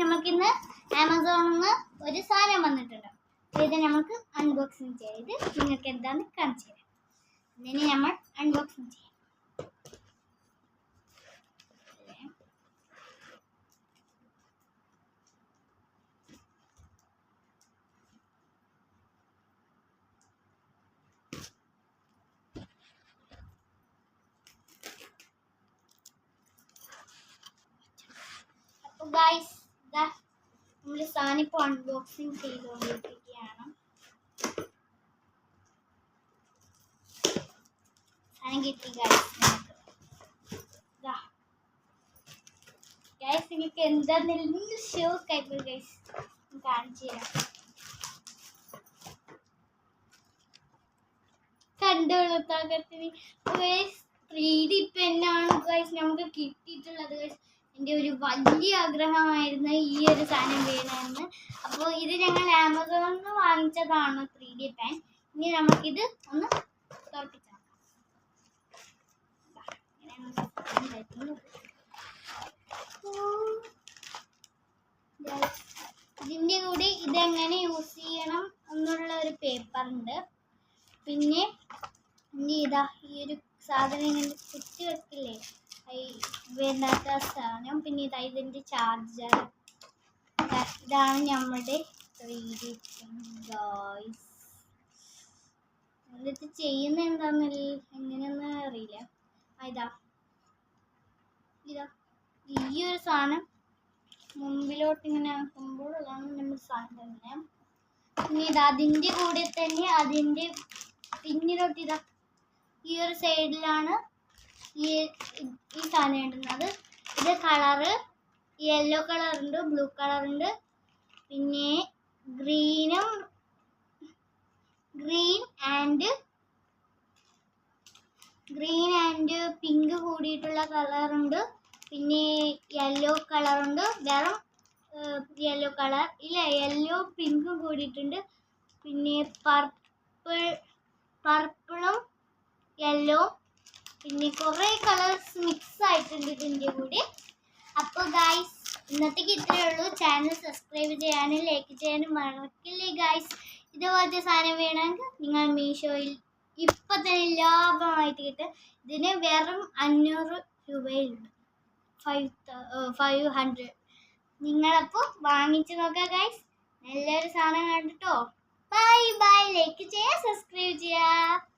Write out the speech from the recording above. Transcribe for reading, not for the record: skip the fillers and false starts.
നമുക്കിന്ന് ആമസോണിൽ നിന്ന് ഒരു സാധനം വന്നിട്ടുണ്ട്. ഇത് നമുക്ക് അൺബോക്സിങ് ചെയ്യാം. ഇത് നിങ്ങൾക്ക് എന്താണെന്ന് കാണിച്ചു തരാം. ഇതിനെ നമ്മൾ അൺബോക്സിങ് ചെയ്യാം. ഗൈസ് നമ്മൾ സാധനം ഇപ്പോൾ അൺബോക്സിങ് ചെയ്തുകൊണ്ടിരിക്കുകയാണ്. സാധനം കിട്ടി ഗൈസ്. ഗൈസ് നിങ്ങൾക്ക് എന്താണെന്ന് ഷോക്ക് ആയിപ്പോയി ഗൈസ്. കാണിച്ചു തരാം. കണ്ടുകൊള്ളത്താകത്തിന് 3D പെന്നാണ് ഗൈസ് നമുക്ക് കിട്ടിയിട്ടുള്ളത് ഗൈസ്. എൻ്റെ ഒരു വലിയ ആഗ്രഹമായിരുന്നു ഈ ഒരു സാധനം വേണമെന്ന്. അപ്പോൾ ഇത് ഞങ്ങൾ ആമസോണിൽ നിന്ന് വാങ്ങിച്ചതാണ് 3D പെൻ. ഇനി നമുക്കിത് ഒന്ന് തുറപ്പിച്ചാൽ ഇതിൻ്റെ കൂടെ ഇതെങ്ങനെ യൂസ് ചെയ്യണം എന്നുള്ള ഒരു പേപ്പറുണ്ട്. പിന്നെ ഇതാ ഈ ഒരു സാധനം ഇങ്ങനെ കുത്തി വെക്കില്ലേ, വേണ്ടാത്ത സാധനം. പിന്നെ ഇതാ ഇതിൻ്റെ ചാർജർ. ഇതാണ് നമ്മുടെ 3D പെൻ ഗൈസ്. ഇത് ചെയ്യുന്ന എങ്ങനെയൊന്നും അറിയില്ല. ഇതാ ഈ ഒരു സാധനം മുമ്പിലോട്ട് ഇങ്ങനെ ആക്കുമ്പോഴാണ് നമ്മൾ സാധനം തന്നെ. പിന്നെ ഇത് അതിൻ്റെ കൂടെ തന്നെ അതിൻ്റെ പിന്നിലോട്ട് ഇതാ ഈ ഒരു സൈഡിലാണ് ഈ സാധനം ഇടുന്നത്. ഇത് കളറ് യെല്ലോ കളറുണ്ട്, ബ്ലൂ കളറുണ്ട്, പിന്നെ ഗ്രീൻ ആൻഡ് പിങ്ക് കൂടിയിട്ടുള്ള കളറുണ്ട്. പിന്നെ യെല്ലോ കളറുണ്ട്, വേറെ യെല്ലോ കളർ ഇല്ല, യെല്ലോ പിങ്കും കൂടിയിട്ടുണ്ട്. പിന്നെ പർപ്പിളും യെല്ലോ, പിന്നെ കുറേ കളേഴ്സ് മിക്സ് ആയിട്ടുണ്ട് ഇതിൻ്റെ കൂടെ. അപ്പോൾ ഗൈസ് ഇന്നത്തേക്ക് ഇത്രയേ ഉള്ളൂ. ചാനൽ സബ്സ്ക്രൈബ് ചെയ്യാനും ലൈക്ക് ചെയ്യാനും മറക്കില്ലേ ഗൈസ്. ഇതുപോലത്തെ സാധനം വേണമെങ്കിൽ നിങ്ങൾ മീഷോയിൽ ഇപ്പം തന്നെ ലാഭമായിട്ട് കിട്ടും. ഇതിന് വെറും 500 രൂപയിലുണ്ട്, 500. നിങ്ങളപ്പോൾ വാങ്ങിച്ച് നോക്കുക ഗൈസ്. നല്ലൊരു സാധനം കണ്ടിട്ടോ. Bye bye. ലൈക്ക് ചെയ്യുക, സബ്സ്ക്രൈബ് ചെയ്യുക.